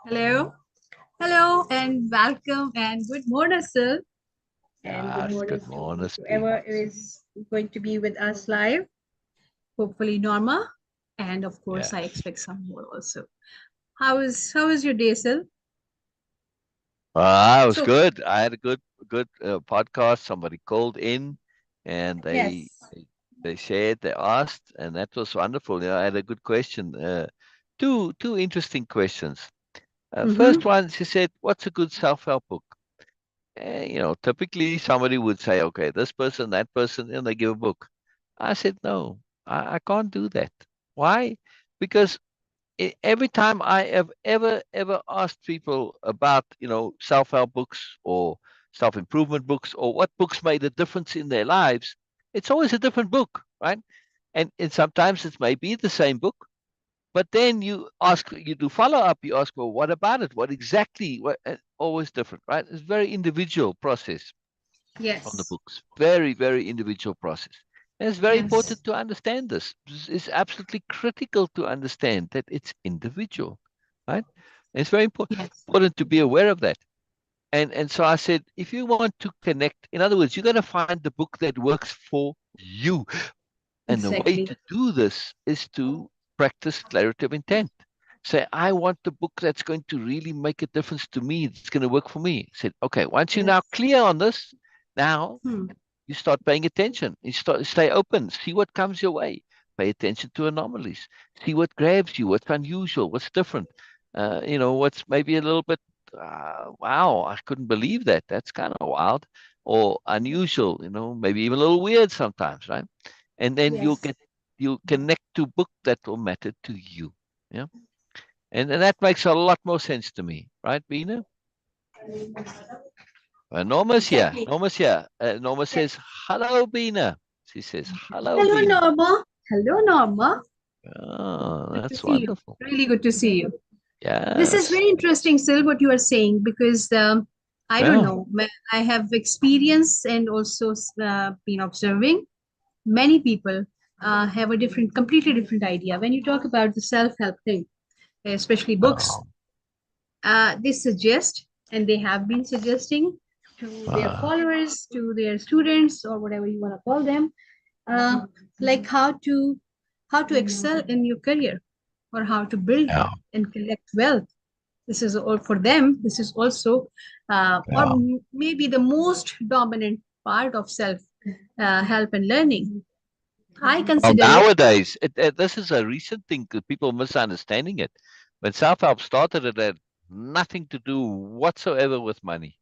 Hello, hello, and welcome, and good morning, Syl, and good Yes, morning good to morning, Steve. whoever is going to be with us live. Hopefully, Norma, and of course, I Yes. expect some more also. How is your day, Syl? It was So good. I had a good podcast. Somebody called in and yes. they shared, they asked, and that was wonderful. I had a good question. Two interesting questions. First Mm-hmm. one, she said, "What's a good self-help book?" Typically somebody would say, "Okay, this person, that person," and they give a book. I said, "No, I can't do that." Why? Because every time I have ever asked people about self-help books or self-improvement books or what books made a difference in their lives, it's always a different book, right? And sometimes it may be the same book, but then you do follow up, you ask, well, what about it? What exactly? Always different, right? It's a very individual process on the Yes. books. Very, very individual process. And it's very Yes. important to understand this. It's absolutely critical to understand that it's individual, right? And it's very Yes. important to be aware of that. And so I said, if you want to connect, in other words, you got to find the book that works for you. And the way Exactly. to do this is to practice clarity of intent. Say, I want the book that's going to really make a difference to me. It's going to work for me. Said, okay, once you're now Yes. clear on this, now Hmm. you start paying attention. You stay open. See what comes your way. Pay attention to anomalies. See what grabs you. What's unusual. What's different. What's maybe a little bit. Wow, I couldn't believe that. That's kind of wild or unusual. Maybe even a little weird sometimes, right? And then Yes. you'll connect to book that will matter to you. Yeah, and that makes a lot more sense to me, right, Beena? Norma's here. Exactly. Norma's here. Norma Yeah. says, hello, Beena. She says, hello, Hello, Beena. Norma. Hello, Norma. Oh, Good to that's see you. wonderful. Really good to see you. This is Yes. very interesting, Sil, what you are saying, because I don't Yeah. know. I have experienced and also been observing many people have a completely different idea. When you talk about the self-help thing, especially books, Oh, they suggest, and they have been suggesting to their uh, followers, to their students, or whatever you want to call them, uh, like how to excel in your career, or how to build yeah. and collect wealth. This is all for them. This is also or Yeah. maybe the most dominant part of self help and learning. I Well, consider it. nowadays, this is a recent thing 'cause people misunderstanding it. When self-help started, it had nothing to do whatsoever with money.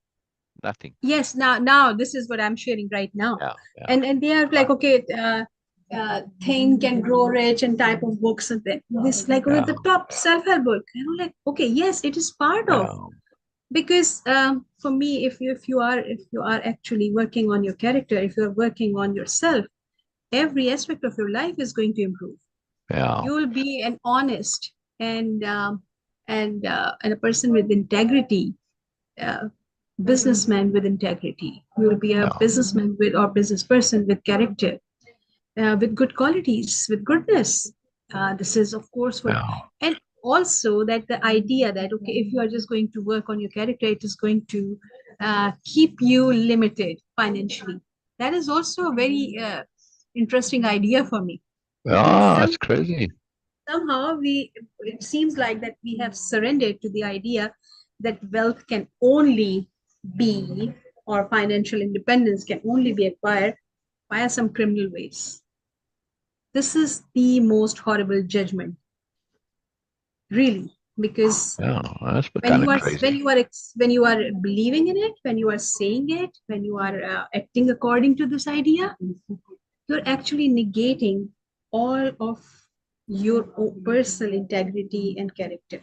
Nothing. Yes, now this is what I'm sharing right now. Yeah. Yeah. And they are like, Right. okay, think and grow rich and type of books, and this like with Yeah. the top self-help book, and I'm like, okay, yes, it is part of. Yeah. Because for me, if you are actually working on your character, if you're working on yourself, every aspect of your life is going to improve. Yeah. You will be an honest and a person with integrity, uh, businessman with integrity. You will be a Yeah. businessman with or business person with character, with good qualities, with goodness. This is, of course, what, Yeah. and also that the idea that, okay, if you are just going to work on your character, it is going to keep you limited financially. That is also a very interesting idea for me. Yeah. Some That's crazy. somehow we it seems like that we have surrendered to the idea that wealth can only be, or financial independence can only be acquired via some criminal ways. This is the most horrible judgment, really, because Yeah. That's when kind you of are when crazy. you are when you are believing in it, when you are saying it, when you are acting according to this idea, you're actually negating all of your personal integrity and character,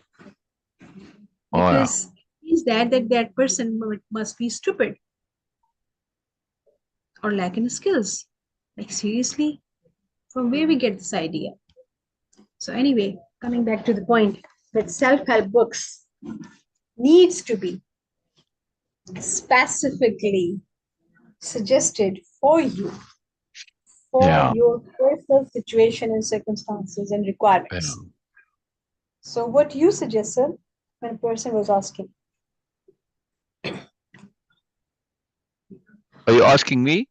Oh, yeah. because it means that person must be stupid or lacking skills. Like, seriously, from where we get this idea? So anyway, coming back to the point, that self-help books needs to be specifically suggested for you, for Yeah. your personal situation and circumstances and Yeah. requirements. So what you suggest, sir? when a person was asking. Are you asking me?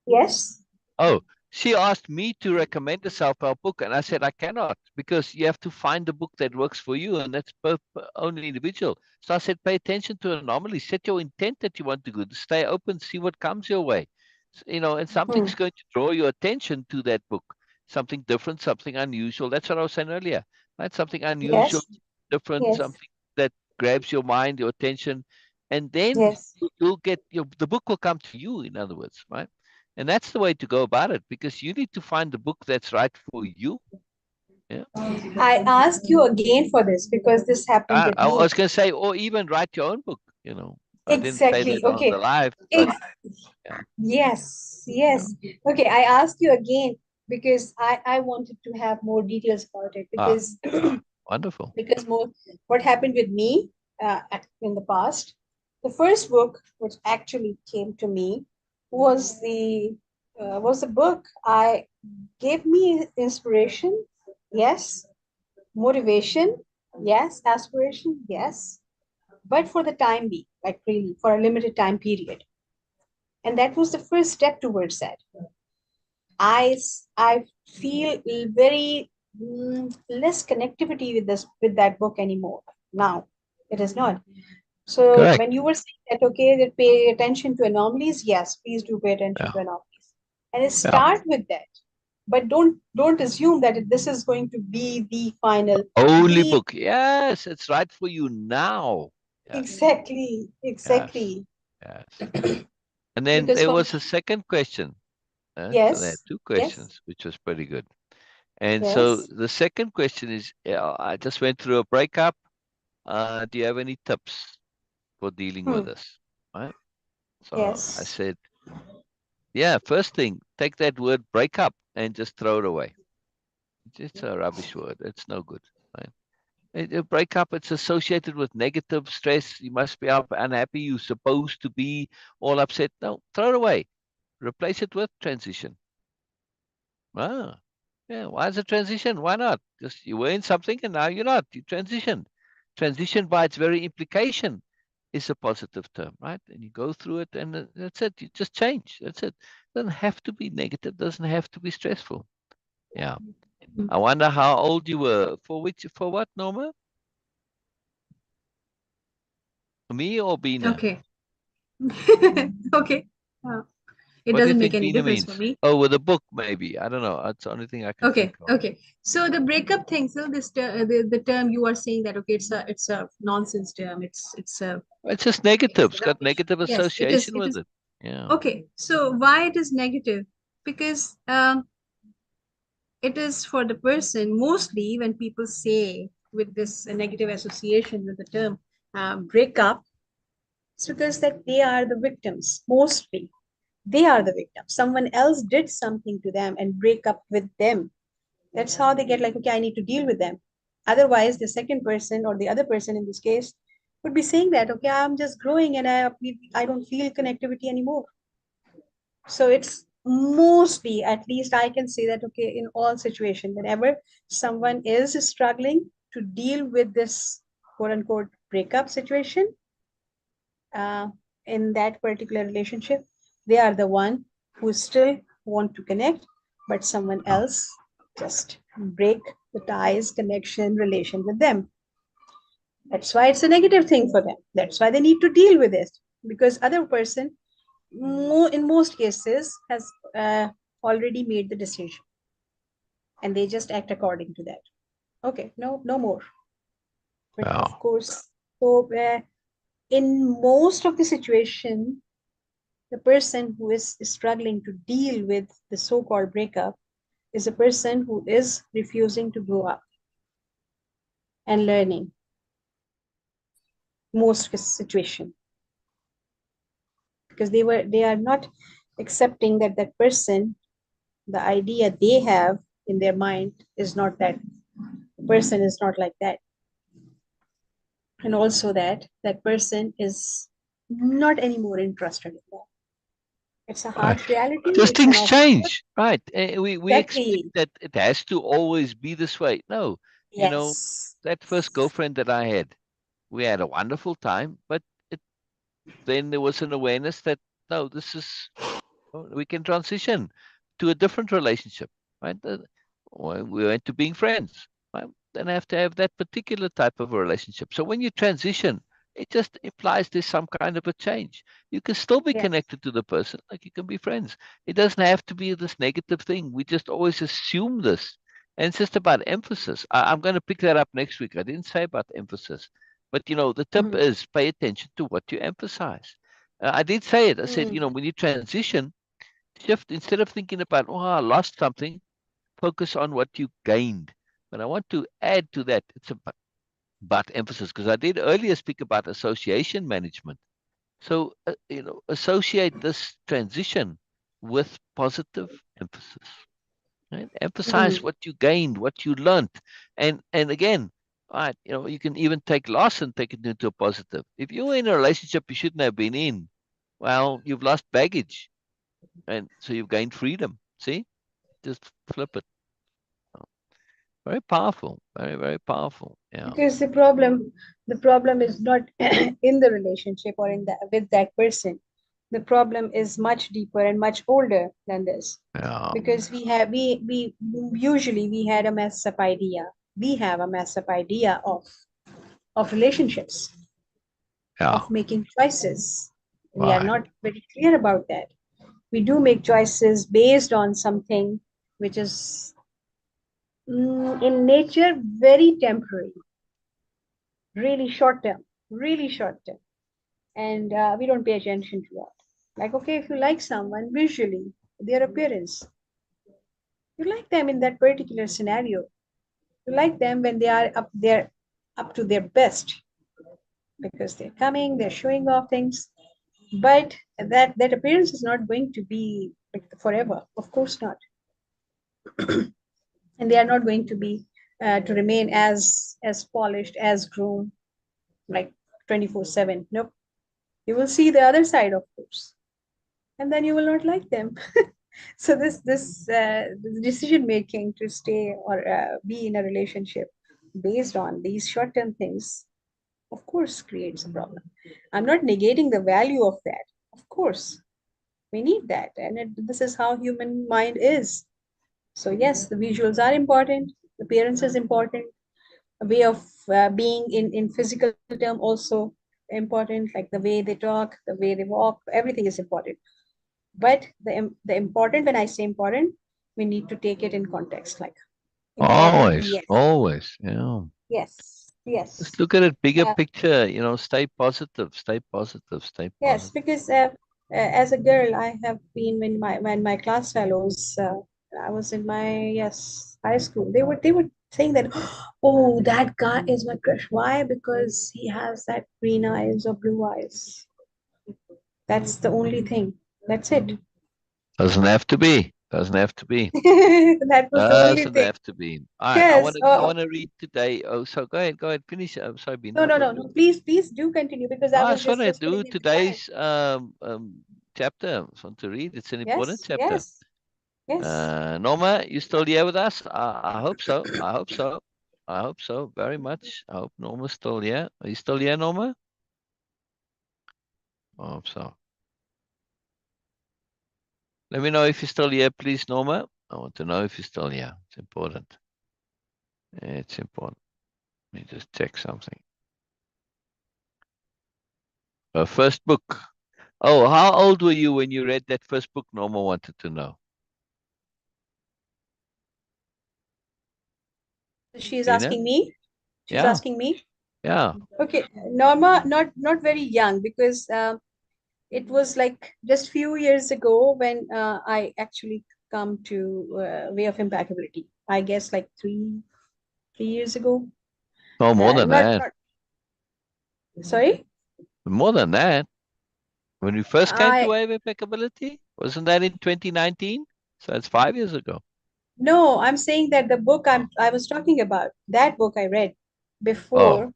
Yes. Oh, she asked me to recommend a self-help book, and I said I cannot because you have to find the book that works for you, and that's only individual. So I said, pay attention to anomalies, set your intent that you want to go, stay open, see what comes your way. And something's going to draw your attention to that book, something different, something unusual. That's what I was saying earlier, right? Something unusual, Yes. different, Yes. something that grabs your mind, your attention, and then Yes. you'll get the book will come to you. In other words, right? And that's the way to go about it because you need to find the book that's right for you. Yeah. I ask you again for this because this happened with I me. was going to say, or even write your own book. I didn't say Exactly. that on the Okay. live, but Ex yeah, yes. yeah. Yes. Okay. I asked you again because I wanted to have more details about it Ah, because wonderful. because more what happened with me in the past. The first book which actually came to me was the book I gave me inspiration, yes, motivation, yes, aspiration, yes, but for the time being, like really for a limited time period. And that was the first step towards that. I feel very less connectivity with this with that book anymore. Now it is not. So Correct. when you were saying that, okay, that pay attention to anomalies, yes, please do pay attention Yeah. to anomalies, and Yeah. start with that. But don't assume that this is going to be the final, Only the book. Yes, it's right for you now. Yes. exactly, Yes. exactly. Yes. And then Because there for was a second question. So they had yes, two yes, questions, which was pretty good. And so yes, the second question is, I just went through a breakup. Do you have any tips for dealing with this? Right. So I yes. said, yeah, first thing, take that word breakup and just throw it away. It's a rubbish word. It's no good. Right? A breakup, it's associated with negative stress. You must be up unhappy. You're supposed to be all upset. No, throw it away. Replace it with transition. Ah, yeah. Why is it transition? Why not? Just you were in something and now you're not. You transition. Transition by its very implication is a positive term, right? And you go through it and that's it. You just change. That's it. Doesn't have to be negative. Doesn't have to be stressful. Yeah. I wonder how old you were. For what, Norma? Me or Beena? Okay. Okay. Uh, it What do you doesn't make think any Beena difference for means? me. Oh, with a book, maybe. I don't know. That's the only thing I can Okay, think of. okay. So the breakup thing, so the term you are saying that okay, it's a nonsense term. It's a It's just negative. it's It's got rubbish. negative Yes, association it with is it. Yeah. okay. So why it is negative? Because it is for the person mostly when people say with this negative association with the term breakup, it's because that they are the victims mostly. They are the victims. Someone else did something to them and break up with them. That's how they get like, okay, I need to deal with them. Otherwise, the second person or the other person in this case would be saying that, okay, I'm just growing and I don't feel connectivity anymore. So it's mostly, at least I can say that, okay, in all situations, whenever someone is struggling to deal with this quote unquote breakup situation, uh, in that particular relationship, they are the one who still want to connect, but someone Yeah. else just break the ties, connection, relation with them. That's why it's a negative thing for them. That's why they need to deal with it because other person, in most cases, has already made the decision and they just act according to that. Okay, no, no more. But of Yeah. course, so in most of the situation, the person who is struggling to deal with the so-called breakup is a person who is refusing to grow up and learning most situation because they are not accepting that that person, the idea they have in their mind is not that the person is not like that, and also that that person is not anymore interested in that. It's a Right. harsh reality. Just It's an things awful truth. change. Right. We expect Exactly. that it has to always be this way. No, you know, Yes. that first girlfriend that I had. we had a wonderful time, but then there was an awareness that no, we can transition to a different relationship, right? We went to being friends, right? Then I have to have that particular type of a relationship. So when you transition, it just implies there's some kind of a change. You can still be Yes. connected to the person, like you can be friends. It doesn't have to be this negative thing. We just always assume this. And it's just about emphasis. I'm going to pick that up next week. I didn't say about emphasis, but the tip Mhm. is pay attention to what you emphasize. I did say it. I said, Mm. when you transition, shift instead of thinking about, oh, I lost something, focus on what you gained. But I want to add to that, it's about emphasis, because I did earlier speak about association management. So, associate this transition with positive emphasis. Right? Emphasize Mhm. what you gained, what you learned. And again, all right, you can even take loss and take it into a positive. If you're in a relationship you shouldn't have been in, well, you've lost baggage. And so you've gained freedom. See? Just flip it. Oh, very powerful. Very, very powerful. Yeah. Because the problem is not in the relationship or in the with that person. The problem is much deeper and much older than this. Yeah. Because we usually we had a messed up idea. We have a messed up idea of relationships, Yeah. of making choices. We are Right. not very clear about that. We do make choices based on something which is in nature very temporary, really short term, and we don't pay attention to that. Like, okay, if you like someone visually, their appearance, you like them in that particular scenario. You like them when they are up there, up to their best, because they're coming, they're showing off things. But that appearance is not going to be like forever, of course not, and they are not going to be to remain as polished, as groomed, like 24/7. Nope. You will see the other side, of course, and then you will not like them. So this decision making to stay or be in a relationship based on these short term things, of course, creates a problem. I'm not negating the value of that. Of course, we need that, and this is how human mind is. So yes, the visuals are important, the appearance is important, a way of being in physical term also important, like the way they talk, the way they walk, everything is important. But the important, when I say important, we need to take it in context, like important, Always. yes, Always. Yeah. yes, Just yes, look at it bigger uh, picture, stay positive, stay positive, stay yes, positive. because as a girl, I have been, when my class fellows, I was in my, yes, high school, they were saying that, oh, that guy is my crush. Why? Because he has that green eyes or blue eyes. That's the only thing. That's it. Doesn't have to be. Doesn't have to be. That was the only Doesn't thing. have to be. All right. I want Yes. to. I want to read today. Oh, so go ahead. Go ahead. Finish. I'm sorry, No, Beena. no, Go no, ahead. no. Please do continue, because I I was just want to just do filling in the time. today's chapter. I just want to read. It's an important Yes, chapter. yes, yes. Norma, you still here with us? I hope so. I hope so. I hope so very much. I hope Norma's still here. Are you still here, Norma? I hope so. Let me know if you're still here, please, Norma. I want to know if you're still here. It's important. It's important. Let me just check something. First book. Oh, how old were you when you read that first book? Norma wanted to know. She's Beena? asking me. She's Yeah, asking me. yeah. Okay, Norma, not very young, because it was like just few years ago when I actually come to Way of Impeccability. I guess like 3 years ago. No, more than Not that. not sorry. More than that. When we first came to I Way-of-Impeccability, wasn't that in 2019? So it's 5 years ago. No, I'm saying that the book Oh, I was talking about, that book I read oh, before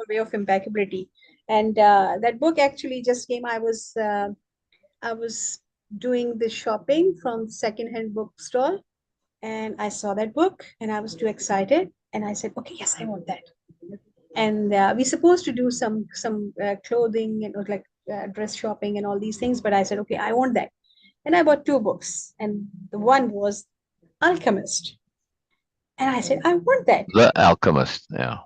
Way of Impeccability, and that book actually just came. I was doing the shopping from secondhand bookstore, and I saw that book, and I was too excited, and I said, okay, yes, I want that. And we're supposed to do some clothing and like dress shopping and all these things. But I said, okay, I want that. And I bought two books. And the one was Alchemist. And I said, I want that. The Alchemist. Yeah.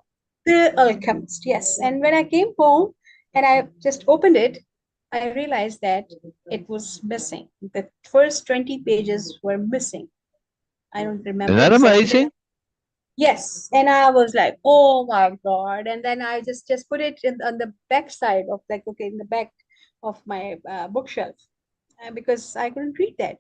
The Alchemist, yes. And when I came home and I just opened it, I realized that it was missing. The first 20 pages were missing. I don't Isn't remember that exactly, but amazing? yes. And I was like, oh my God. And then I just put it on the back side of like, okay, in the back of my bookshelf because I couldn't read that.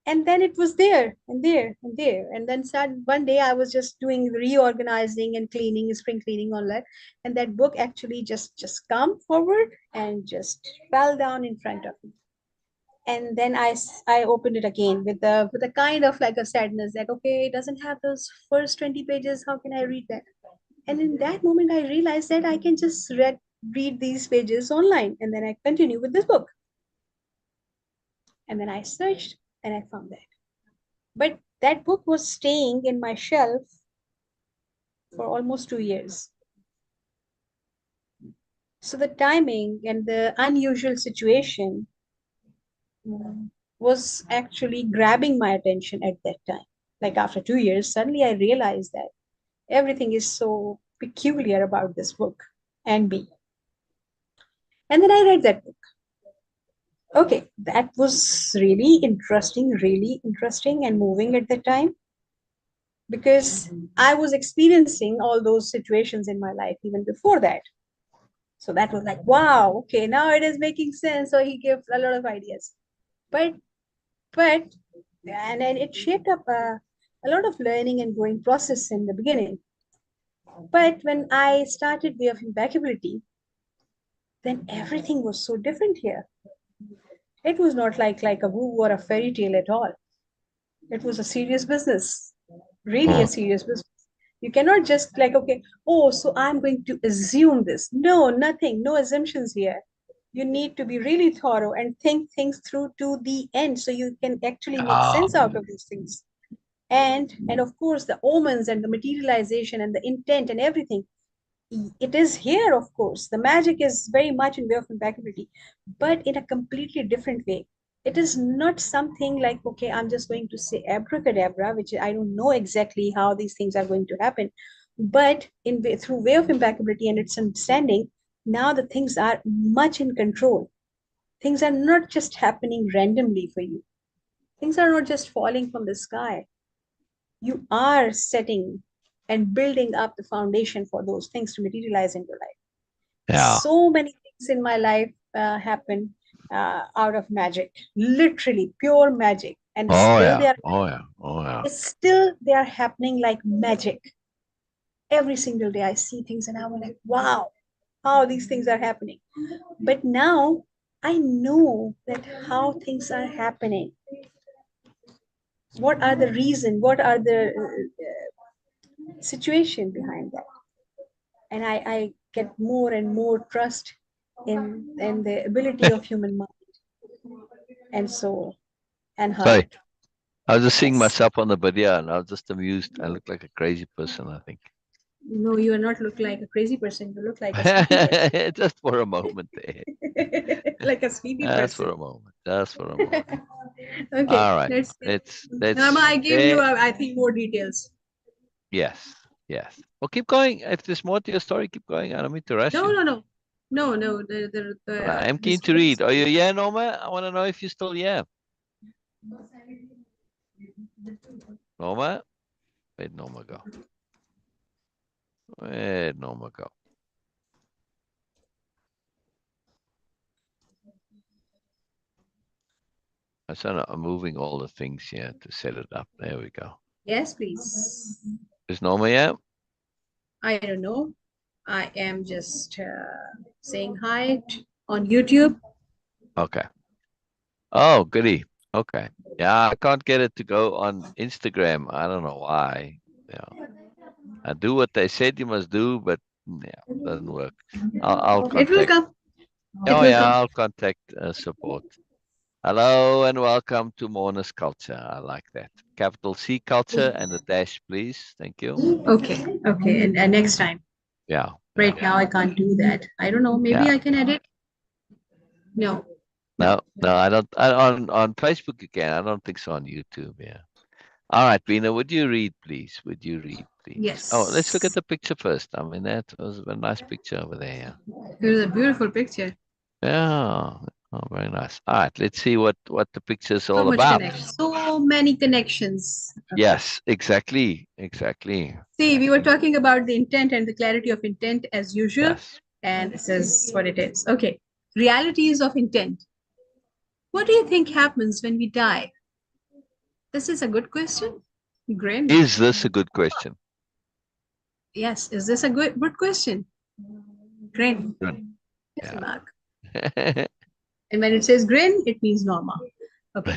And then it was there and there and there. And then one day I was just doing reorganizing and cleaning, spring cleaning, all that. And that book actually just come forward and just fell down in front of me. And then I opened it again with a kind of like a sadness that okay, it doesn't have those first 20 pages. How can I read that? And in that moment, I realized that I can just read these pages online. And then I continue with this book. And then I searched and I found that. But that book was staying in my shelf for almost 2 years. So the timing and the unusual situation was actually grabbing my attention at that time. Like after 2 years, suddenly I realized that everything is so peculiar about this book and me. And then I read that book. Okay, that was really interesting and moving at the time because I was experiencing all those situations in my life even before that. So that was like, wow, okay, now it is making sense. So he gave a lot of ideas. But, but, and then it shaped up a lot of learning and growing process in the beginning. But when I started Way of Impeccability, then everything was so different here. It was not like a woo or a fairy tale at all. It was a serious business, really a Mm. serious business. You cannot just like, okay, oh, so I'm going to assume this. No, nothing, no assumptions here. You need to be really thorough and think things through to the end so you can actually make Ah, sense out of these things. And of course, the omens and the materialization and the intent and everything, it is here, of course. The magic is very much in Way of Impeccability, but in a completely different way. It is not something like, okay, I'm just going to say abracadabra, which I don't know exactly how these things are going to happen. But through Way of Impeccability and its understanding, now the things are much in control. Things are not just happening randomly for you. Things are not just falling from the sky. You are setting and building up the foundation for those things to materialize in your life. yeah. So many things in my life happen out of magic, literally pure magic, and Oh still yeah. they are Oh yeah. Oh yeah. still they are happening like magic. Every single day I see things and I'm like, wow, how these things are happening. But now I know that how things are happening. What are the reason? What are the situation behind that? And I get more and more trust in the ability of human mind and soul and Sorry. heart. I was just seeing Yes. myself on the video and I was just amused. I look like a crazy person, I think. No, you are not look like a crazy person. You look like a sleepy person. Just for a moment there. Like a sleepy Just for person. a moment. Just for a moment. Okay, All right. let's Norma, Let's I gave you, there. I think, more details. Yes. Yes. Well, keep going. If there's more to your story, keep going. I don't mean to rush No, you. no, no. No, no, But I am keen this to book. read. Are you here, Norma? I want to know if you're still here. Norma? Where'd Norma go? Where'd Norma go? I'm moving all the things here to set it up. There we go. Yes, please. Is Norma here? I don't know. I am just saying hi on YouTube. Okay. Oh, goody. Okay. Yeah, I can't get it to go on Instagram. I don't know why. Yeah. I do what they said you must do, but yeah, doesn't work. I'll It will contact. come. It Oh will yeah, come. I'll contact support. Hello and welcome to Moreness Culture. I like that. Capital C culture and a dash, please. Thank you. Okay, okay. And next time. Yeah. Right now, I can't do that. I don't know. Maybe Yeah. I can edit. No. No, I don't. On Facebook again. I don't think so on YouTube. Yeah. All right, Beena, would you read, please? Would you read, please? Oh, let's look at Yes. the picture first. I mean, that was a nice picture over there. It was a beautiful picture. Yeah. Oh, very nice. All right, let's see what the picture's So all much about. connection. So many connections. Okay. Yes, exactly, exactly. See, we were talking about the intent and the clarity of intent as usual. Yes. And this is what it is. Okay. Realities of intent. What do you think happens when we die? This is a good question. Grin. Is this a good question? Yes. Is this a good question? Grin. Good. Question Yeah. mark. And when it says grin, it means normal. Okay.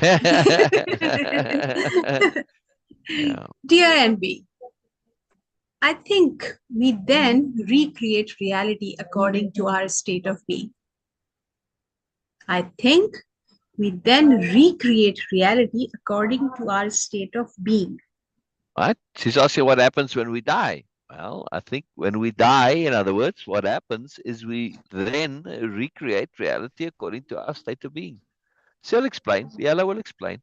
Yeah. Dear NB, I think we then recreate reality according to our state of being. I think we then recreate reality according to our state of being. Right? She's asking what happens when we die. Well, I think when we die, in other words, what happens is we then recreate reality according to our state of being. She'll explain. Biella will explain.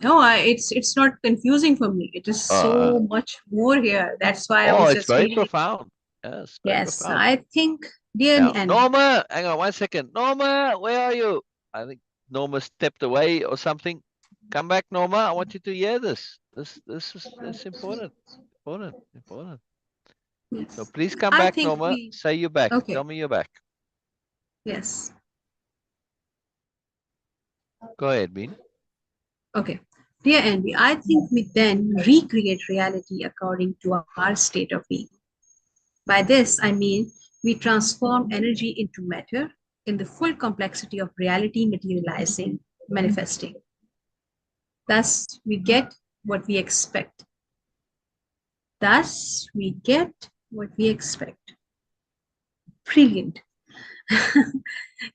No, it's not confusing for me. It is Uh, so much more here. That's why I oh, was it's just very reading it. profound. Yes, very Yes, profound. I think, dear Yeah. NB. Norma, hang on 1 second. Norma, where are you? I think Norma stepped away or something. Come back, Norma. I want you to hear this. This is important. Important. Important. So Yes. please come I back, think Norma. we, Say you're back. okay, Tell me you're back. yes. Go ahead, Bean. Okay. Dear Envy, I think we then recreate reality according to our state of being. By this, I mean we transform energy into matter in the full complexity of reality materializing, manifesting. Thus, we get what we expect. Thus, we get what we expect. Brilliant.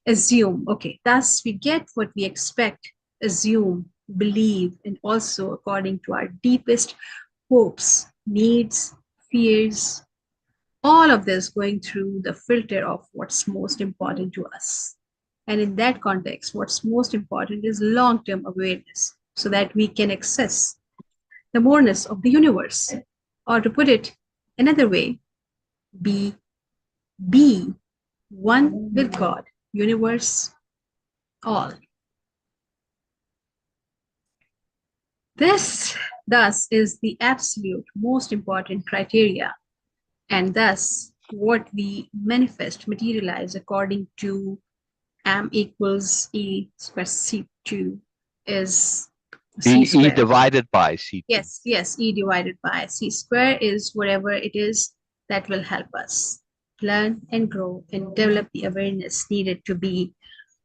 Assume. Okay. Thus, we get what we expect, assume, believe, and also according to our deepest hopes, needs, fears, all of this going through the filter of what's most important to us. And in that context, what's most important is long term awareness so that we can access the moreness of the universe. Or to put it another way, be, be one with God, universe, all. This, thus, is the absolute most important criteria, and thus what we manifest, materialize according to m equals e square c2 is c E square. divided by C2. Yes, e divided by c square is whatever it is that will help us learn and grow and develop the awareness needed to be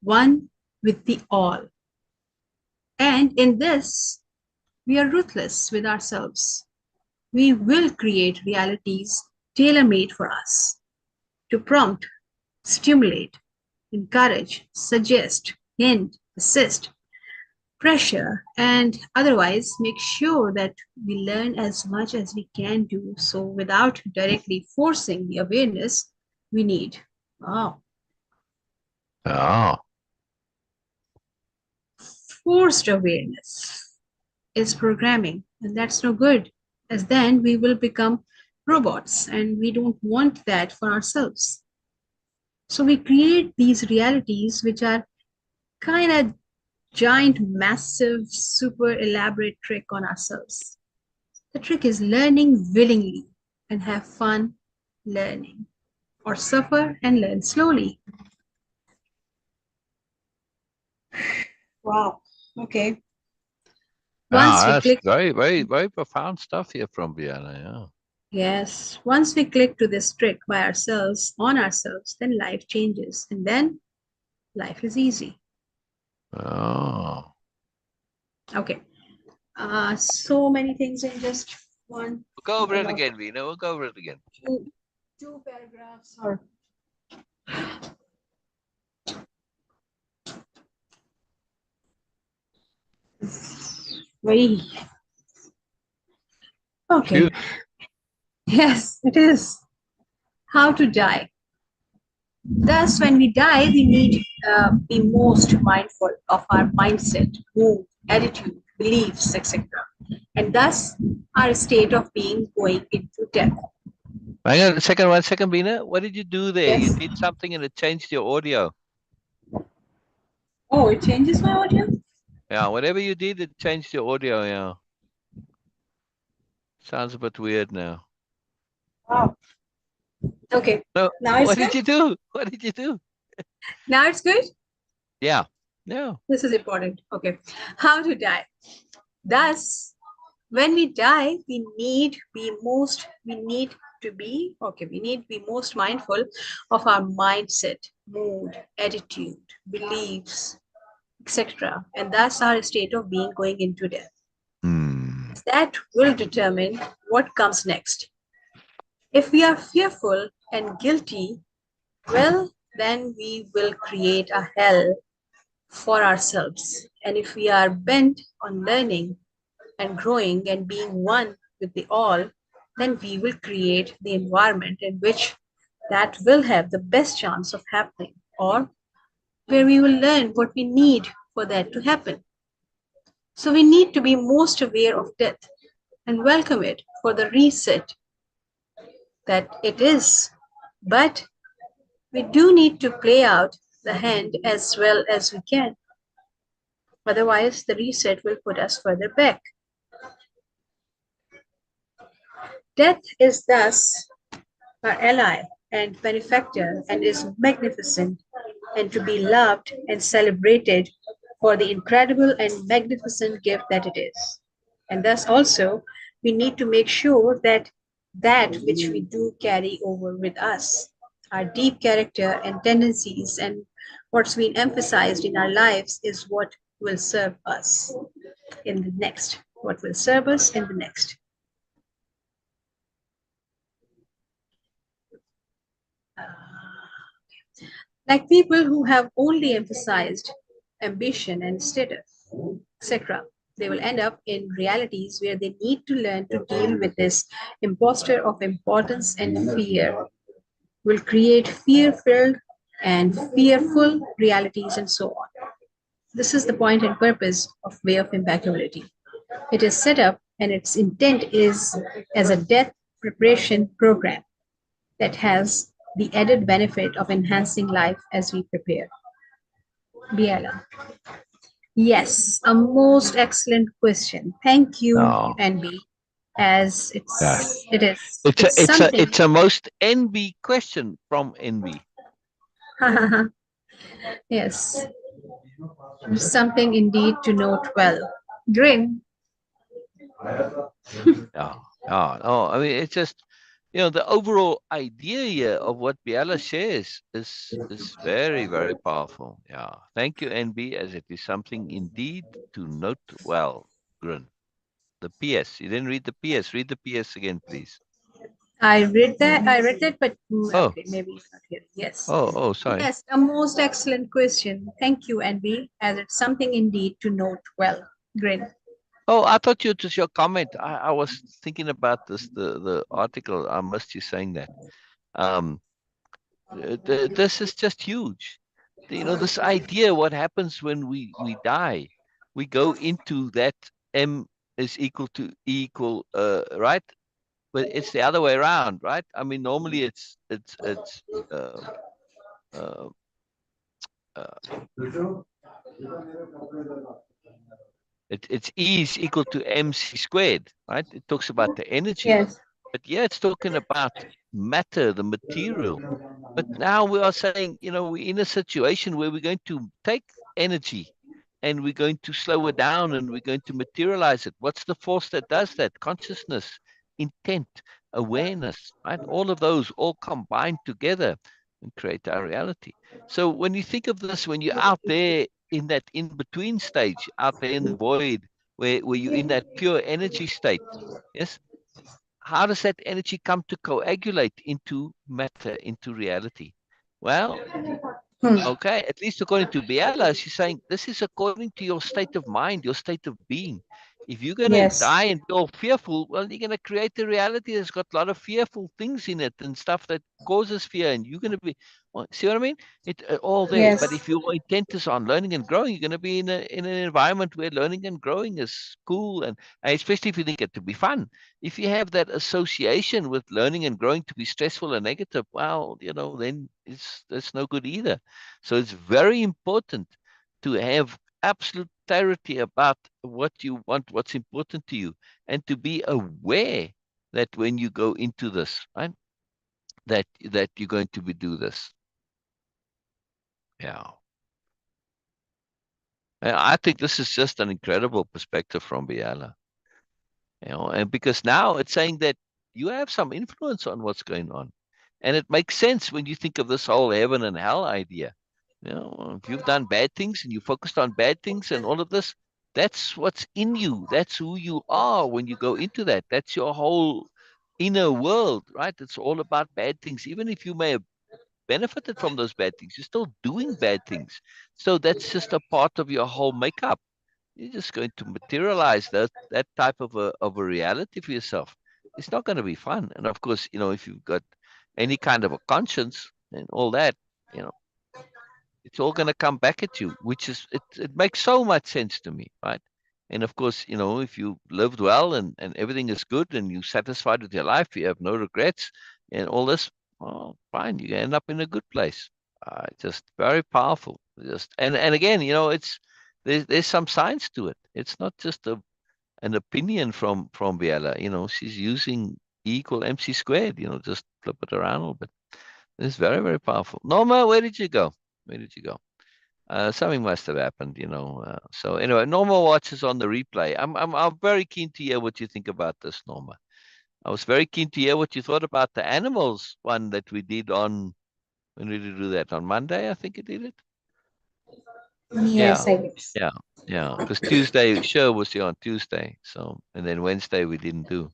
one with the all. And in this, we are ruthless with ourselves. We will create realities tailor-made for us to prompt, stimulate, encourage, suggest, hint, assist, pressure, and otherwise make sure that we learn as much as we can do so without directly forcing the awareness we need. Wow. Oh. Forced awareness is programming, and that's no good, as then we will become robots, and we don't want that for ourselves. So we create these realities which are kind of giant, massive, super elaborate trick on ourselves. The trick is learning willingly and have fun learning, or suffer and learn slowly. Wow. Okay. Once Yeah, we that's click, very, very, very profound stuff here from Vienna. Yeah. yes, once we click to this trick by ourselves, on ourselves, then life changes. And then life is easy. Oh. Okay. So many things in just one, We'll go over a it lot, again, Vina. We'll go over it again. two paragraphs or very okay. Huge. Yes, it is. How to die. Thus, when we die, we need be most mindful of our mindset, mood, attitude, beliefs, etc. And thus, our state of being going into death. Hang on a second, 1 second, Beena. What did you do there? You Yes. did something and it changed your audio. Oh, it changes my audio? Yeah, whatever you did, it changed your audio. Yeah. Sounds a bit weird now. Wow. Okay. No, Now it's what good? did you do? What did you do? Now it's good? Yeah. Yeah. This is important. Okay. How to die. Thus, when we die, we need to be most mindful of our mindset, mood, attitude, beliefs, etc. And that's our state of being going into death. Hmm. That will determine what comes next. If we are fearful and guilty, well, then we will create a hell for ourselves. And if we are bent on learning and growing and being one with the all, then we will create the environment in which that will have the best chance of happening, or where we will learn what we need for that to happen. So we need to be most aware of death and welcome it for the reset that it is. But we do need to play out the hand as well as we can. Otherwise, the reset will put us further back. Death is thus our ally and benefactor and is magnificent and to be loved and celebrated for the incredible and magnificent gift that it is. And thus also we need to make sure that that which we do carry over with us, our deep character and tendencies and what's been emphasized in our lives is what will serve us in the next, what will serve us in the next. Like people who have only emphasized ambition and status, etc. They will end up in realities where they need to learn to deal with this imposter of importance and fear, will create fear filled and fearful realities and so on. This is the point and purpose of Way of Impeccability. It is set up and its intent is as a death preparation program that has the added benefit of enhancing life as we prepare. Biella. Yes, a most excellent question. Thank you, No. NB. As Yeah. it's something. It's a most NB question from NB. Yes, something indeed to note well. Grin. Yeah. Yeah. No, I mean it's just the overall idea here of what Biella shares is very, very powerful. Yeah. Thank you, NB, as it is something indeed to note well. Grin. The PS. You didn't read the PS. Read the PS again, please. I read that. But Oh. okay, maybe it's not here. Yes. Oh, sorry. Yes, a most excellent question. Thank you, NB, as it's something indeed to note well. Grin. Oh, I thought it was your comment. I was thinking about the article. I missed you saying that. Um, this is just huge. This idea, what happens when we die, we go into that M is equal to E equal, right? But it's the other way around, right? I mean, normally it's uh, uh, uh, it's E is equal to MC squared, right? It talks about the energy, Yes. but yeah, it's talking about matter, the material. But now we are saying, we're in a situation where we're going to take energy and we're going to slow it down and we're going to materialize it. What's the force that does that? Consciousness, intent, awareness, right? All of those all combined together and create our reality. So when you think of this, when you're out there in that in-between stage, out there in the void, where you're in that pure energy state, yes, how does that energy come to coagulate into matter, into reality? Well, okay, at least according to Biella, she's saying this is according to your state of mind, your state of being. If you're going to die and be all fearful, well, you're going to create a reality that's got a lot of fearful things in it and stuff that causes fear. And you're going to be, well, see what I mean? It all there. But if your intent is on learning and growing, you're going to be in an environment where learning and growing is cool, and especially if you think it to be fun. If you have that association with learning and growing to be stressful and negative, well, then that's no good either. So it's very important to have absolute clarity about what you want, what's important to you, and to be aware that when you go into this, right, that you're going to do this. Yeah. And I think this is just an incredible perspective from Biella. And because now it's saying that you have some influence on what's going on. And it makes sense when you think of this whole heaven and hell idea. If you've done bad things and you focused on bad things and all of this, that's what's in you. That's who you are when you go into that. That's your whole inner world, right? It's all about bad things. Even if you may have benefited from those bad things, you're still doing bad things. So that's just a part of your whole makeup. You're just going to materialize that type of a reality for yourself. It's not going to be fun. And of course, if you've got any kind of a conscience and all that, you know, it's all going to come back at you, which is, it makes so much sense to me, right? And of course, if you lived well and everything is good and you're satisfied with your life, you have no regrets and all this, well, fine, you end up in a good place. Just very powerful. And again, there's some science to it. It's not just an opinion from Biella. She's using E equal MC squared. Just flip it around a little bit. It's very, very powerful. Norma, where did you go? Where did you go? Something must have happened, so anyway, Norma watches on the replay. I'm very keen to hear what you think about this, Norma. I was very keen to hear what you thought about the animals one that we did on. When did we do that? On Monday, I think it did it. Yes, I guess. Yeah. Because Tuesday show was here on Tuesday, and then Wednesday we didn't do.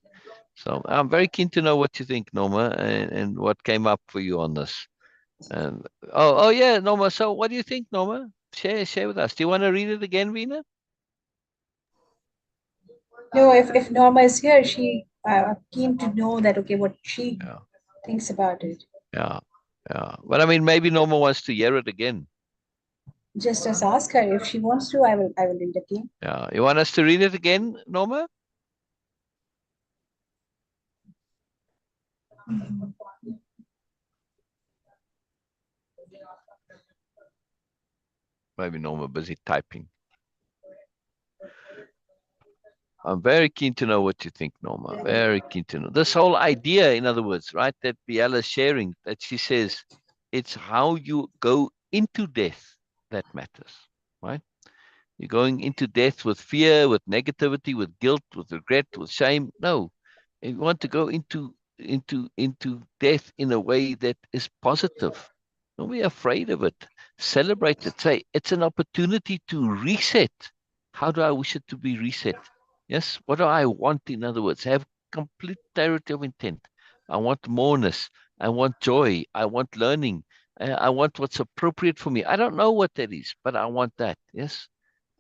So I'm very keen to know what you think, Norma, and what came up for you on this. And oh yeah, Norma. So what do you think, Norma? Share with us. Do you want to read it again, Beena? No, if Norma is here, she keen to know that, okay, what she thinks about it. Yeah. But I mean, maybe Norma wants to hear it again. Just ask her if she wants to. I will read it again. Yeah. You want us to read it again, Norma? Maybe Norma busy typing. I'm very keen to know what you think, Norma. Very keen to know. This whole idea, in other words, right, that Biella's sharing, that she says, it's how you go into death that matters, right? You're going into death with fear, with negativity, with guilt, with regret, with shame. No, you want to go into death in a way that is positive. Don't be afraid of it. Celebrate it. Say it's an opportunity to reset. How do I wish it to be reset? Yes. What do I want? In other words, have complete clarity of intent. I want moreness. I want joy. I want learning. I want what's appropriate for me. I don't know what that is, but I want that. Yes.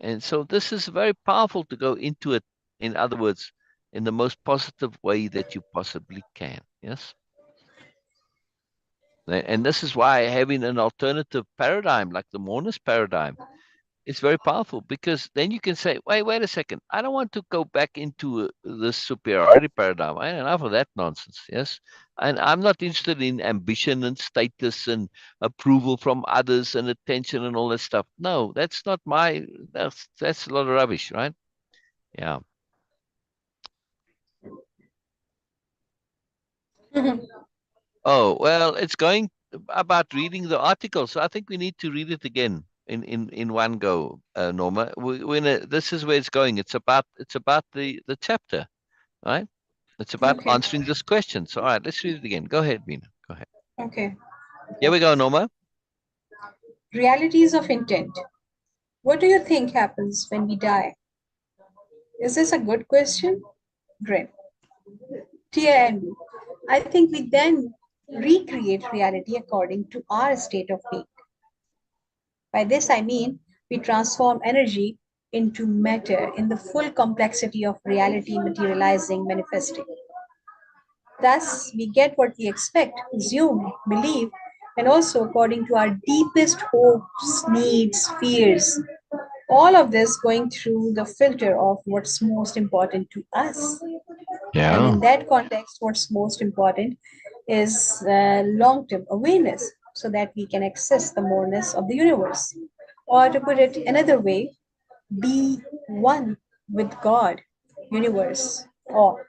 And so this is very powerful to go into it, in other words, in the most positive way that you possibly can. Yes. And this is why having an alternative paradigm like the Moreness paradigm is very powerful, because then you can say, wait a second. I don't want to go back into this superiority paradigm. I had enough of that nonsense. Yes. And I'm not interested in ambition and status and approval from others and attention and all that stuff. No, that's not that's a lot of rubbish, right? Yeah. Oh, well, it's going about reading the article. So I think we need to read it again in one go, Norma. This is where it's going. It's about the chapter, right? It's about answering this question. So all right, let's read it again. Go ahead, Beena. Go ahead. Okay. Here we go, Norma. Realities of intent. What do you think happens when we die? Is this a good question? Grin. Dear Envy, I think we then recreate reality according to our state of being. By this I mean we transform energy into matter in the full complexity of reality materializing, manifesting. Thus, we get what we expect, assume, believe, and also according to our deepest hopes, needs, fears. All of this going through the filter of what's most important to us. And Yeah. in that context, what's most important is long term awareness so that we can access the moreness of the universe. Or to put it another way, be one with God, universe, all.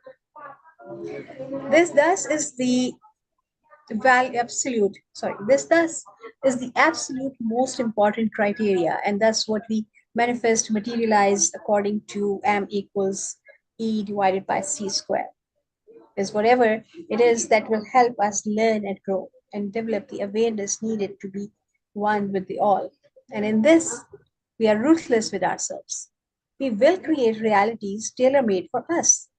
This thus is the this thus is the absolute most important criteria, and thus what we manifest materialize according to m equals e divided by c square is whatever it is that will help us learn and grow and develop the awareness needed to be one with the all. And in this, we are ruthless with ourselves. We will create realities tailor made for us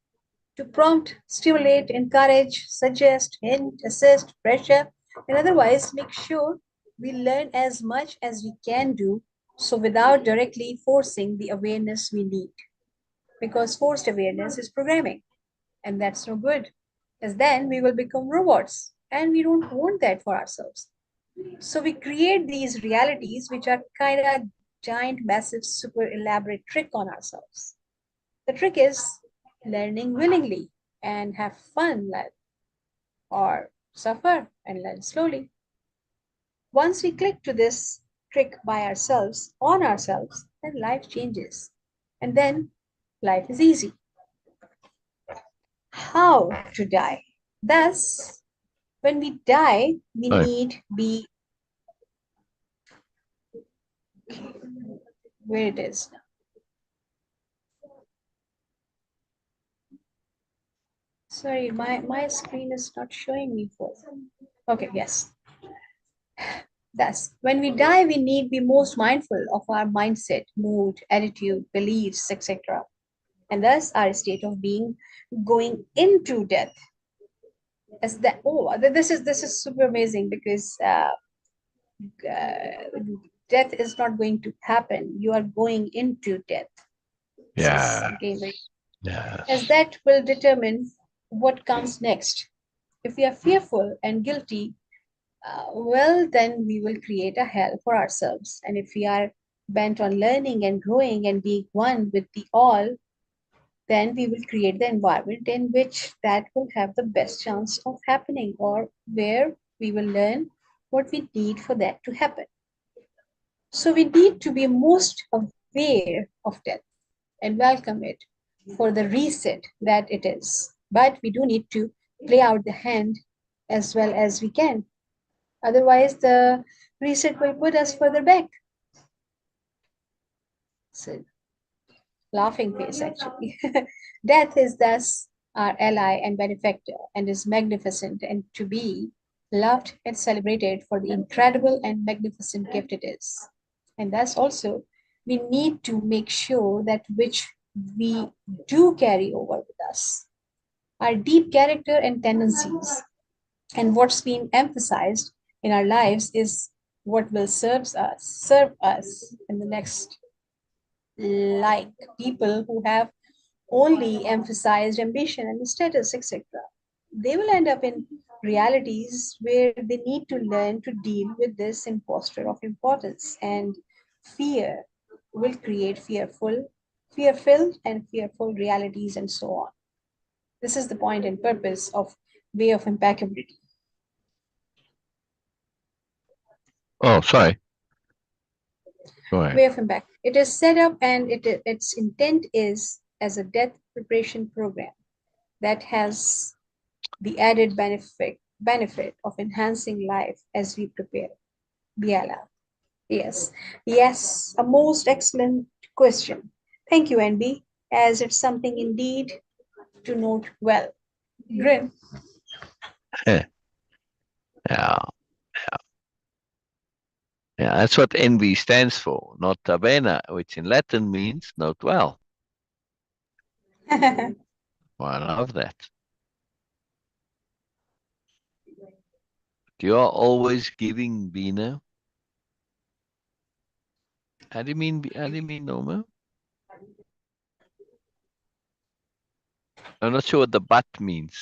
to prompt, stimulate, encourage, suggest, hint, assist, pressure, and otherwise make sure we learn as much as we can do so without directly forcing the awareness we need. Because forced awareness is programming, and that's no good, as then we will become robots, and we don't want that for ourselves. So we create these realities which are kind of giant, massive, super elaborate trick on ourselves. The trick is learning willingly and have fun, or suffer and learn slowly. Once we click to this trick by ourselves, on ourselves, then life changes. And then life is easy. How to die? Thus, when we die, we Sorry. need be where it is now. Sorry, my screen is not showing me full. Okay, yes. Thus, when we die, we need be most mindful of our mindset, mood, attitude, beliefs, etc. And thus our state of being going into death. As that this is super amazing because uh, death is not going to happen. You are going into death. This is Yeah. again very, as Yes. that will determine what comes next. If we are fearful and guilty, well, then we will create a hell for ourselves. And if we are bent on learning and growing and being one with the all, then we will create the environment in which that will have the best chance of happening, or where we will learn what we need for that to happen. So we need to be most aware of death and welcome it for the reset that it is. But we do need to play out the hand as well as we can. Otherwise, the reset will put us further back. So, laughing face actually. Death is thus our ally and benefactor and is magnificent and to be loved and celebrated for the incredible and magnificent gift it is. And thus also we need to make sure that which we do carry over with us. Our deep character and tendencies and what's been emphasized in our lives is what will serve us in the next, like people who have only emphasized ambition and status, etc. They will end up in realities where they need to learn to deal with this imposter of importance, and fear will create fear-filled and fearful realities, and so on. This is the point and purpose of way of impeccability. Oh, sorry. Go ahead. Way of impact. It is set up and its intent is as a death preparation program that has the added benefit of enhancing life as we prepare. Biella. Yes. Yes. A most excellent question. Thank you, NB, as it's something indeed to note well. Grim. Yeah. Yeah. Yeah. That's what NB stands for, nota bene, which in Latin means note well. Well, I love that. You are always giving, Beena. How do you mean, Noma? I'm not sure what the but means.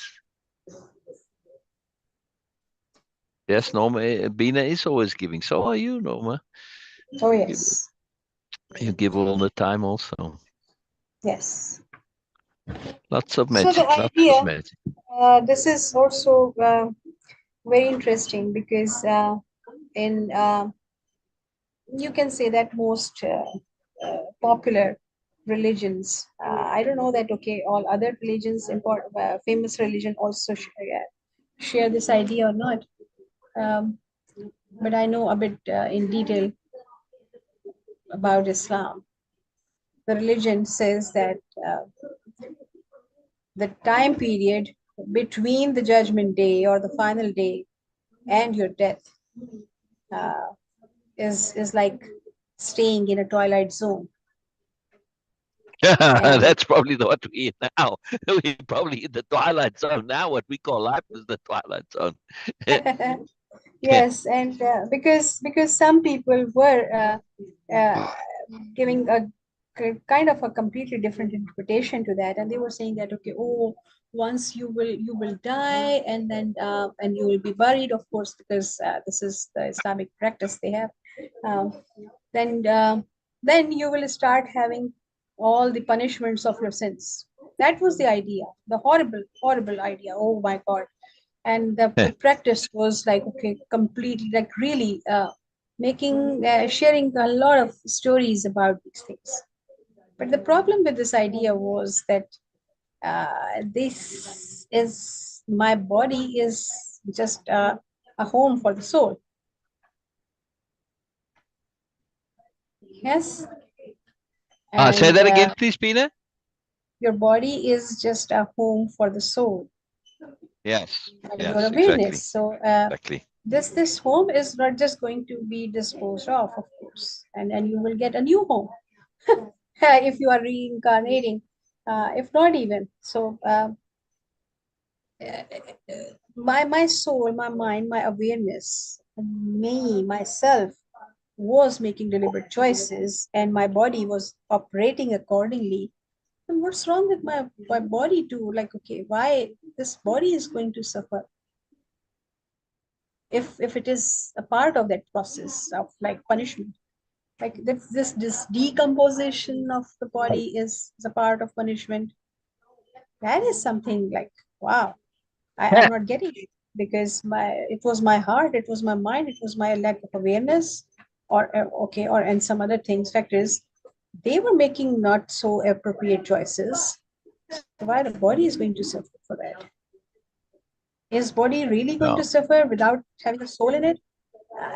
Yes, Norma, Beena is always giving. So are you, Norma. Oh, You give, yes. you give all the time also. Yes. Lots of So the magic, lots of idea, magic. this is also very interesting because in you can say that most popular religions, I don't know that, okay, all other religions, famous religion also share this idea or not. Um, but I know a bit in detail about Islam. The religion says that the time period between the judgment day or the final day and your death uh, is like staying in a twilight zone. And That's probably what we in now. We're probably in the twilight zone now. What we call life is the twilight zone. yes, and because some people were giving a kind of a completely different interpretation to that, and they were saying that, okay, oh, once you will die, and then and you will be buried, of course, because this is the Islamic practice they have. Um, then then you will start having all the punishments of your sins. That was the idea, the horrible idea. Oh my God. And the practice was like, okay, completely, like really making sharing a lot of stories about these things. But the problem with this idea was that this is my body is just a home for the soul. Yes. Say And that again, please, Beena. your body is just a home for the soul Yes, and your yes, awareness. exactly, So exactly. this home is not just going to be disposed of course, and you will get a new home if you are reincarnating, if not even. So my soul, my mind, my awareness, me, myself was making deliberate choices, and my body was operating accordingly. And what's wrong with my body too? Like, okay, why this body is going to suffer if it is a part of that process of like punishment? Like this decomposition of the body is a part of punishment. That is something like, wow, I'm not getting it, because it was my heart, it was my mind, it was my lack of awareness, or okay, or and some other things, factors, they were making not so appropriate choices. So why the body is going to suffer for that? Is body really going to No. suffer without having a soul in it?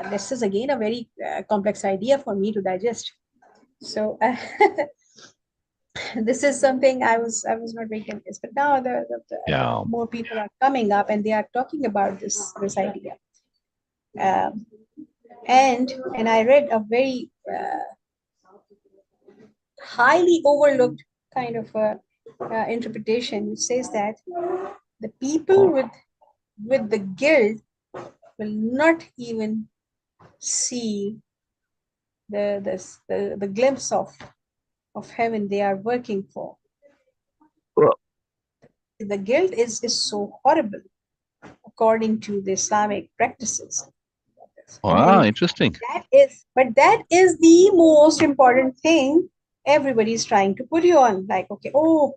This is again a very complex idea for me to digest. So this is something I was not very convinced, but now the Yeah. more people are coming up and they are talking about this idea. Um, and I read a very highly overlooked kind of interpretation, which says that the people with the guilt will not even see the glimpse of heaven they are working for. Well, The guilt is so horrible according to the Islamic practices. wow, And interesting. that is the most important thing everybody is trying to put you on. Like, okay, oh,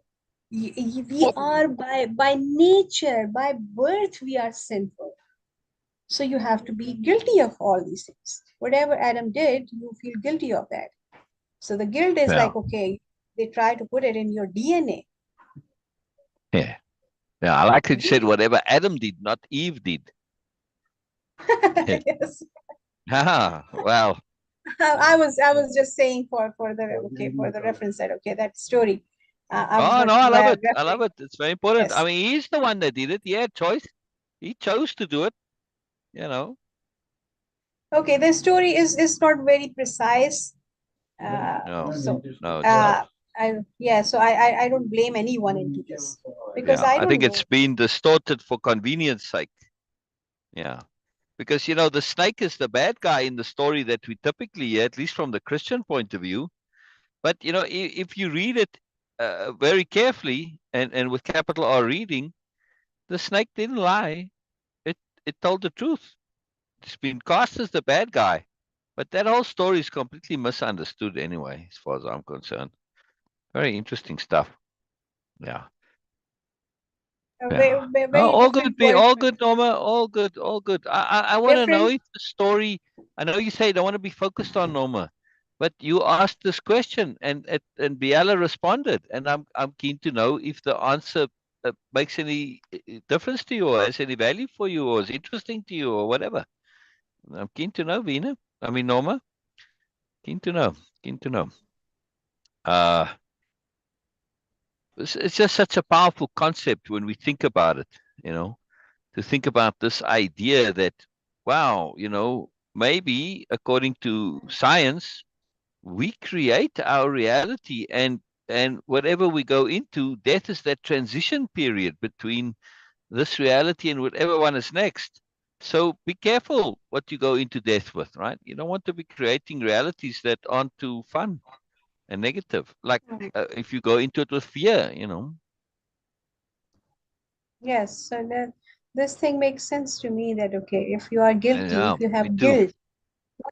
we are by nature, by birth, we are sinful. So you have to be guilty of all these things. Whatever Adam did, you feel guilty of that. So the guilt is Yeah, like, okay, they try to put it in your DNA. yeah, yeah. I like that you said whatever Adam did, not Eve did. Yes. Ah, well. I was just saying for the reference that, okay, that story. I was Oh not no, I love it. I love referring. it. It's very important. I Yes. mean, he's the one that did it. He had choice. He chose to do it. You know. Okay, the story is not very precise. Uh, No, so no, it's not. I don't blame anyone into this because Yeah, I I don't think know. it's been distorted for convenience sake. Yeah, because the snake is the bad guy in the story that we typically hear, at least from the Christian point of view. But if you read it very carefully and with capital R reading, the snake didn't lie. It told the truth. It's been cast as the bad guy, but that whole story is completely misunderstood anyway, as far as I'm concerned. Very interesting stuff. Yeah. Yeah. Oh, Very all good, different all worldview. good, Norma. All good, all good. I want to know Different. if the story. I know you say you don't want to be focused on Norma, but you asked this question, and Biella responded, and I'm keen to know if the answer makes any difference to you, or has any value for you, or is interesting to you, or whatever. I'm keen to know, Veena. I mean, Norma. Keen to know. Keen to know. Uh, it's just such a powerful concept when we think about it. You know. To think about this idea that, wow, maybe according to science, we create our reality, and whatever we go into, death is that transition period between this reality and whatever one is next. So be careful what you go into death with, right? You don't want to be creating realities that aren't too fun and negative. Like if you go into it with fear. Yes, so that this thing makes sense to me that okay, if you are guilty, Yeah, if you me have too. guilt,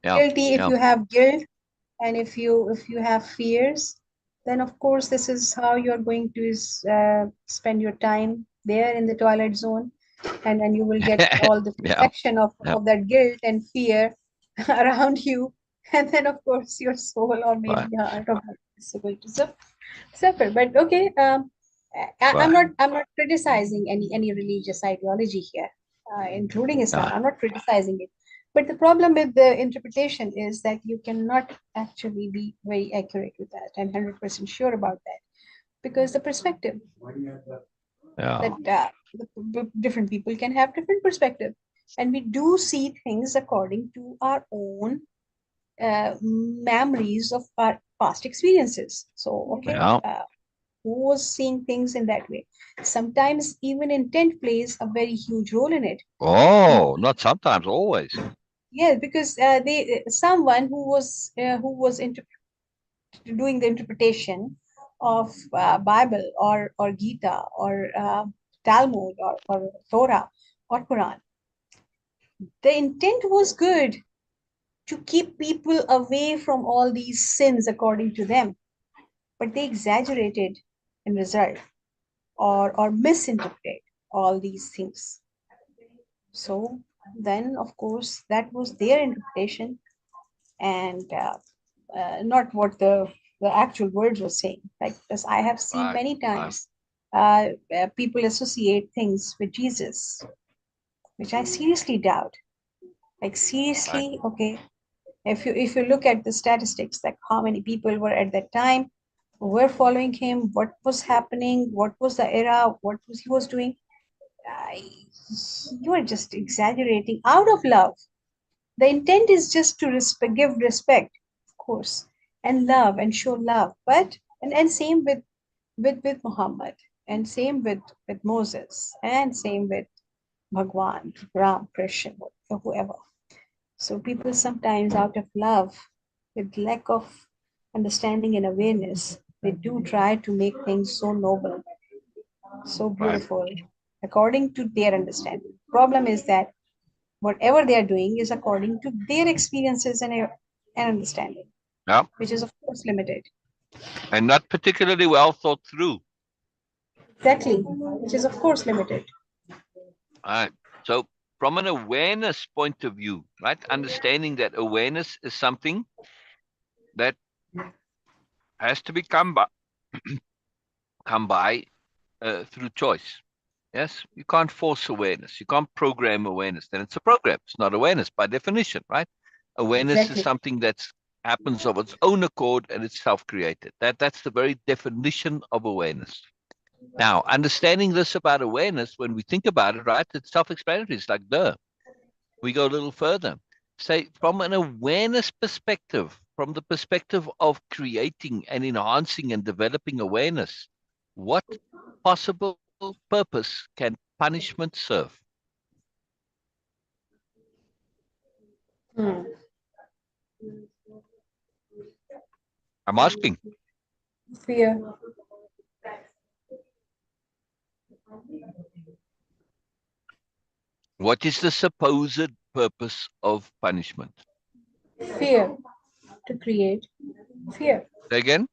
Yeah, guilty, if yeah, you have guilt, and if you have fears, then of course this is how you're going to spend your time there in the twilight zone, and then you will get all the yeah, reflection yeah. of that guilt and fear around you, and then of course your soul or maybe Right, your heart or mind is going to suffer. But okay, I'm right. not criticizing any religious ideology here, including Islam. Yeah, I'm not criticizing it. But the problem with the interpretation is that you cannot actually be very accurate with that and 100% sure about that because the perspective yeah. that different people can have different perspective, and we do see things according to our own memories of our past experiences. So okay, Yeah. who was seeing things in that way? Sometimes even intent plays a very huge role in it. And Oh, not sometimes, always. yeah, because they someone who was doing the interpretation of Bible or Gita or Talmud or Torah or Quran, the intent was good to keep people away from all these sins according to them, but they exaggerated in result or misinterpret all these things. So then, of course, that was their interpretation and not what the actual words were saying. Like, because I have seen Right, many right, times people associate things with Jesus, which I seriously doubt. Like, right, seriously, okay. If you look at the statistics, like how many people were at that time who were following him, what was happening, what was the era, what was he was doing, I, you are just exaggerating out of love. The intent is just to give respect, of course, and love and show love. But and same with Muhammad, and same with Moses, and same with Bhagwan, Ram, Krishna, whoever. So people sometimes out of love, with lack of understanding and awareness, they do try to make things so noble, so right. beautiful, according to their understanding. Problem is that whatever they are doing is according to their experiences and understanding, Yeah, which is of course limited. and not particularly well thought through. Exactly, which is of course limited. All right. So, from an awareness point of view, right, understanding that awareness is something that has to be come by through choice. Yes, you can't force awareness. You can't program awareness. Then it's a program. It's not awareness by definition, right? Awareness is Exactly. something that happens of its own accord and it's self-created. That's the very definition of awareness. Now, understanding this about awareness, when we think about it, right, it's self-explanatory. It's like, duh. We go a little further. Say, from an awareness perspective, from the perspective of creating and enhancing and developing awareness, what possible purpose can punishment serve? Hmm. I'm asking. Fear. What is the supposed purpose of punishment? Fear. To create fear. Say again?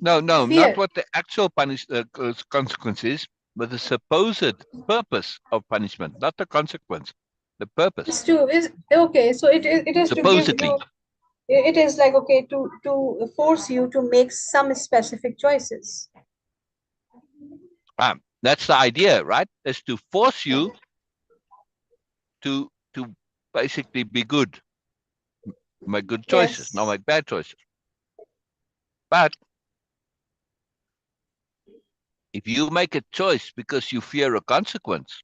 No, not Fear what the actual consequence is, but the supposed purpose of punishment, not the consequence, the purpose. is okay. So it is to give Supposedly. you. It is like, okay, to force you to make some specific choices. That's the idea, right? Is to force you to basically be good, make good choices, not Yes. make bad choices. But if you make a choice because you fear a consequence,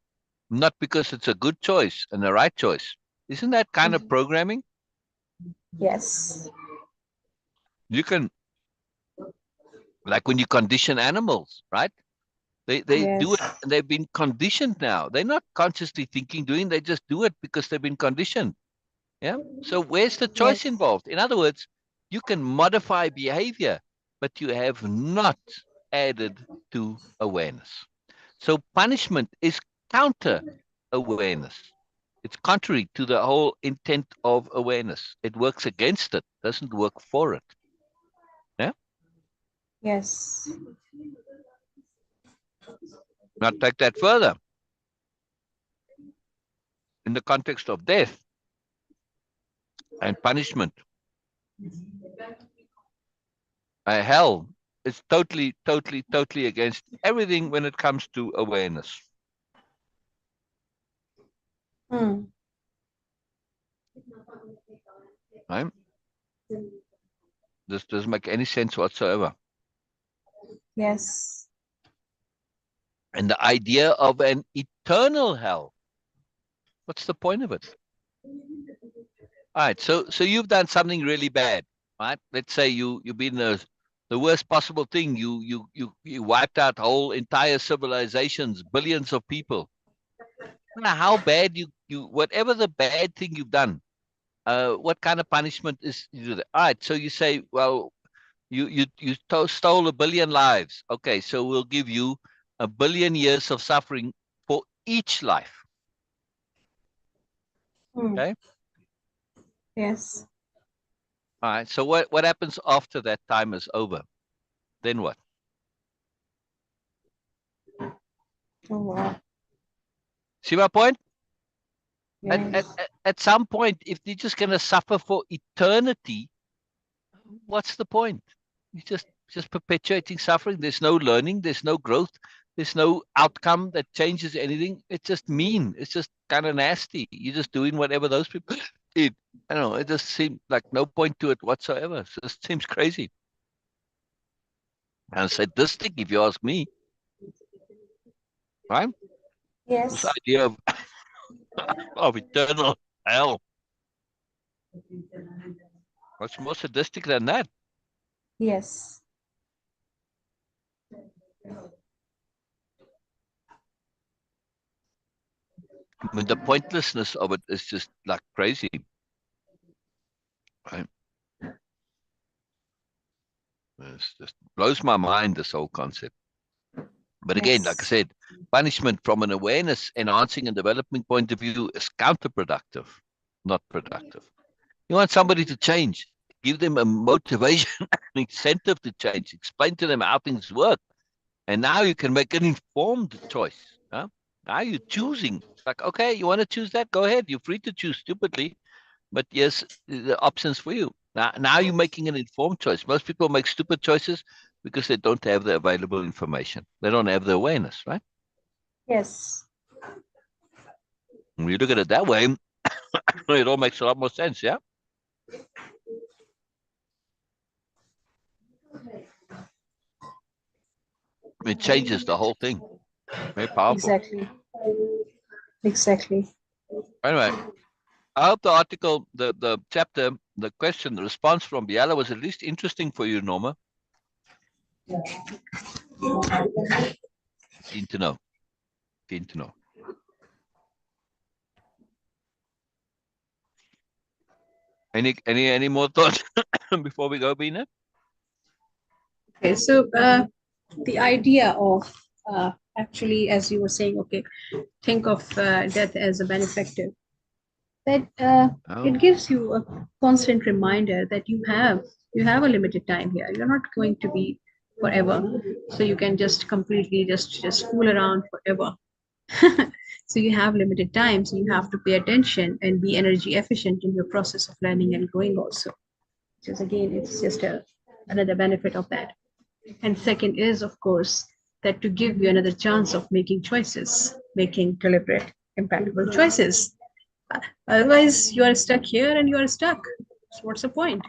not because it's a good choice and the right choice, isn't that kind of programming? Yes. You can, like when you condition animals, right? They do Yes. it and they've been conditioned now. They're not consciously thinking, doing, they just do it because they've been conditioned. Yeah. So where's the choice Yes. involved? In other words, you can modify behavior, but you have not added to awareness. So punishment is counter awareness. It's contrary to the whole intent of awareness. It works against it, doesn't work for it. Yeah. Yes. Now take that further. In the context of death and punishment, hell is totally against everything when it comes to awareness. Hmm. Right? This doesn't make any sense whatsoever. Yes. And the idea of an eternal hell, what's the point of it? All right, so you've done something really bad, right? Let's say you've been the worst possible thing. You wiped out whole entire civilizations, billions of people. No matter how bad you whatever the bad thing you've done, what kind of punishment is you do that? All right, so you say, well, you stole a billion lives. Okay, so we'll give you a billion years of suffering for each life. Hmm. Okay. Yes. All right. So what happens after that time is over? Then what? Oh, wow. See my point? At at Yes. at at some point, if you're just gonna suffer for eternity, what's the point? You just perpetuating suffering. There's no learning. There's no growth. There's no outcome that changes anything. It's just mean. It's just kind of nasty. You're just doing whatever those people did. I don't know. It just seems like no point to it whatsoever. It just seems crazy. And sadistic, if you ask me, right? This Yes. idea of eternal hell. What's more sadistic than that? Yes. I mean, the pointlessness of it is just like crazy. Right? It just blows my mind, this whole concept. But again, like I Yes. said, punishment from an awareness enhancing and developing point of view is counterproductive, not productive. You want somebody to change, give them a motivation, an incentive to change, explain to them how things work. And now you can make an informed choice. Huh? Now you're choosing. Like, okay, you want to choose that? Go ahead. You're free to choose stupidly, but yes, the options for you. Now you're making an informed choice. Most people make stupid choices because they don't have the available information. They don't have the awareness, right? Yes. When you look at it that way, it all makes a lot more sense, yeah? It changes the whole thing. Very powerful. Exactly. Exactly. Anyway, I hope the article, the chapter, the question, the response from Biella was at least interesting for you, Norma. Keen to know. Keen to know. Any more thoughts before we go, Beena? Okay. So the idea of actually, as you were saying, okay, think of death as a benefactor. That it gives you a constant reminder that you have a limited time here. You're not going to be forever, so you can just completely just fool around forever. So you have limited time, so you have to pay attention and be energy efficient in your process of learning and growing also. Just again, it's just another benefit of that. And second is, of course, that to give you another chance of making choices, making deliberate, impeccable choices. Otherwise, you are stuck here and you are stuck. So what's the point?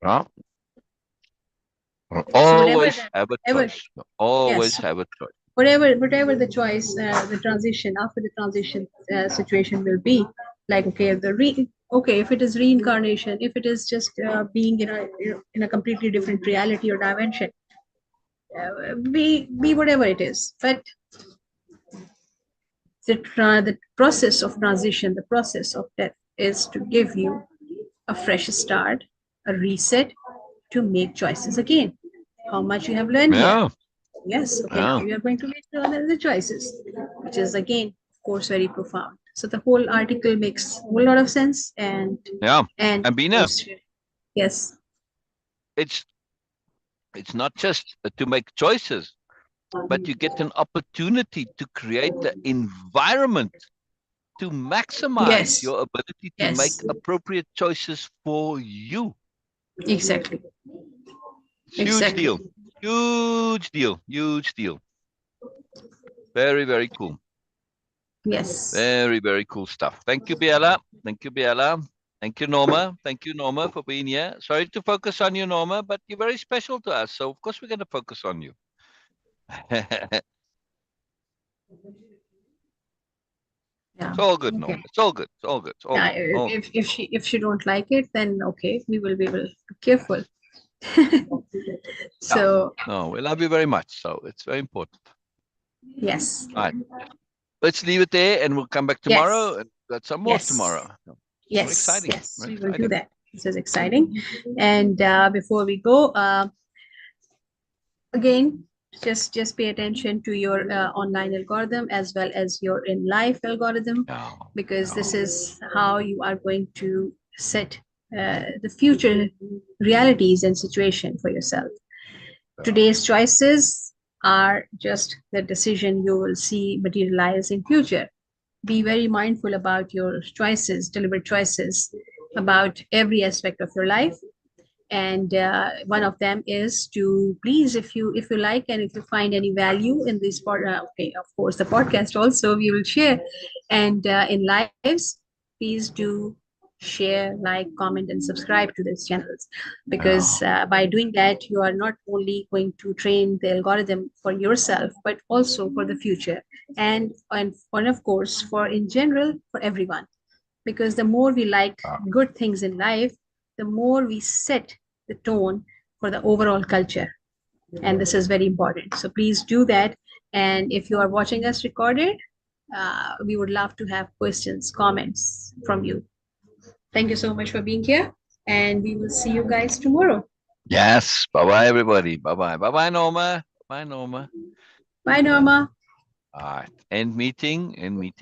Yeah. So Always have a choice. Always yes, have a choice. whatever the choice, the transition after the transition situation will be, like okay, okay, if it is reincarnation, if it is just being in a completely different reality or dimension, be whatever it is, but the process of transition, the process of death is to give you a fresh start, a reset, to make choices again. How much you have learned here. Yeah. Yes, okay, now you are going to make other choices, which is again, of course, very profound. So the whole article makes a whole lot of sense, and Yeah. and And of Beena, course, yes, it's not just to make choices, but you get an opportunity to create the environment to maximize yes, your ability to make yes, appropriate choices for you. exactly, It's huge exactly, deal. Huge deal. Huge deal. Very, very cool. yes. Very, very cool stuff. Thank you, Biella. Thank you, Biella. Thank you, Norma. Thank you, Norma, for being here. Sorry to focus on you, Norma, but you're very special to us. So, of course, we're going to focus on you. It's Yeah, all good, okay. Norma. It's all good. It's all good. It's all Yeah, good. All good. if she don't like it, then okay, we will be careful. Yeah. So No, we love you very much. So, it's very important. yes, All right. Let's leave it there and we'll come back yes, tomorrow and got some more yes, tomorrow. Very yes, exciting. yes, Very we will do exciting. that. This is exciting. And before we go, again, just pay attention to your online algorithm as well as your in life algorithm, Yeah. because Yeah. this is how you are going to set the future realities and situation for yourself. Yeah. Today's choices are just the decision you will see materialize in future. Be very mindful about your choices, deliberate choices about every aspect of your life. And one of them is to please, if you like and if you find any value in this okay, of course the podcast also we will share, and in lives, please do share, like, comment, and subscribe to these channels, Yeah. because by doing that you are not only going to train the algorithm for yourself but also for the future, and of course for in general for everyone, because the more we like Yeah. good things in life, the more we set the tone for the overall culture. And this is very important. So please do that. And if you are watching us recorded, we would love to have questions, comments from you. Thank you so much for being here. And we will see you guys tomorrow. Yes. Bye bye, everybody. Bye bye. Bye bye, Norma. Bye, Norma. Bye, Norma. All right. End meeting. End meeting.